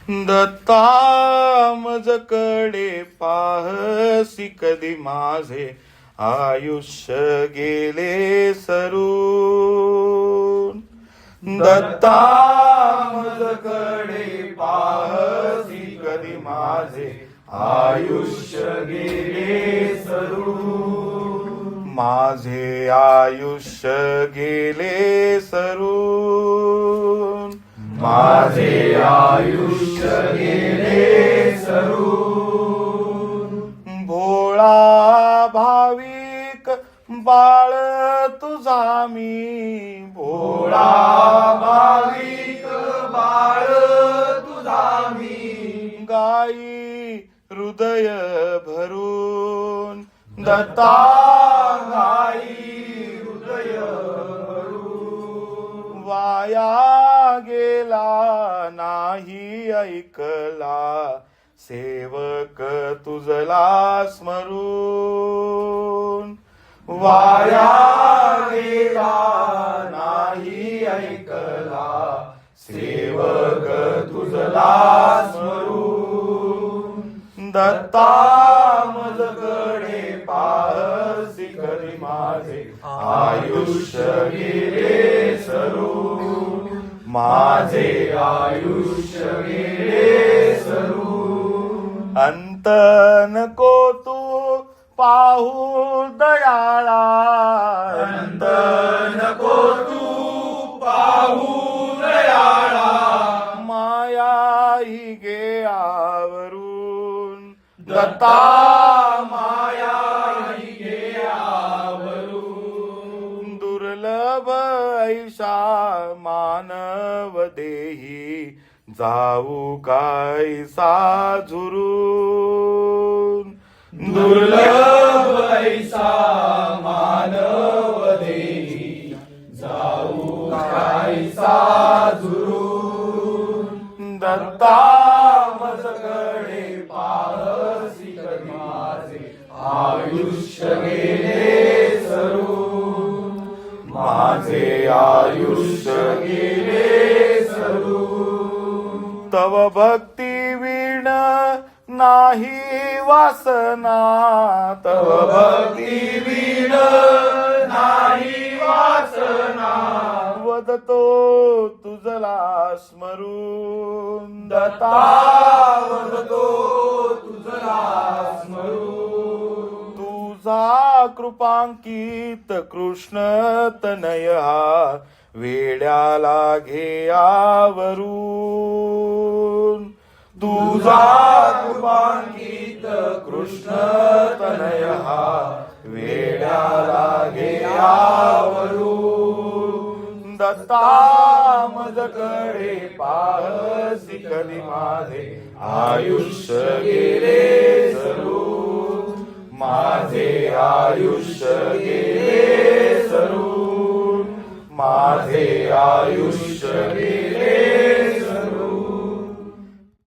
दत्ता मजकडे पाहसी कधी माझे आयुष्य गेले सरून. दत्ता मजकडे पाहसी कधी माझे आयुष्य गेले सरून. माझे आयुष्य गेले सरून. माझे आयुष्य गेले सरून. भोळा भाविक बाळ तुझा मी. भोळा भाविक बाळ तुझा मी. गाई हृदय भरून. दत्ता गाई हृदय भरून. वाया गेला नाही ऐकला सेवक तुझला स्मरून. वाया गेला नाही ऐकला सेवक तुझला स्मरून. दत्ता मजकडे पाहसी कधी माझे आयुष्य गेले सरून. माझे आयुष्य गेले सरून. अंत नको तू पाहू दयाळा. अंत नको तू पाहू दयाळा. माया ही गे आवरून. दत्ता माया ही गे आवरून. दुर्लभ ऐशा मानव देही जाऊ कायसा झुरून. दुर्लभ ऐसा मानव देही जाऊ कायसा झुरून. दत्ता मजकडे पाहसी कधी माझे आयुष्य गेले सरून. माझे आयुष्य गेले सरून. तव भक्ती वीण नाही वासना. तव भक्ती वीण नाही वासना. वदतो तुझला स्मरून. दत्ता वदतो तुझला स्मरून. तुझा कृपांकित कृष्ण तनय वेड्याला घे आवरून. तुझा कृपांकित कृष्ण तनय वेड्याला घे आवरून. दत्ता मजकडे पाहसी कधी माझे आयुष्य गेले सरून. माझे आयुष्य गेले सरून. माझे आयुष्य गेले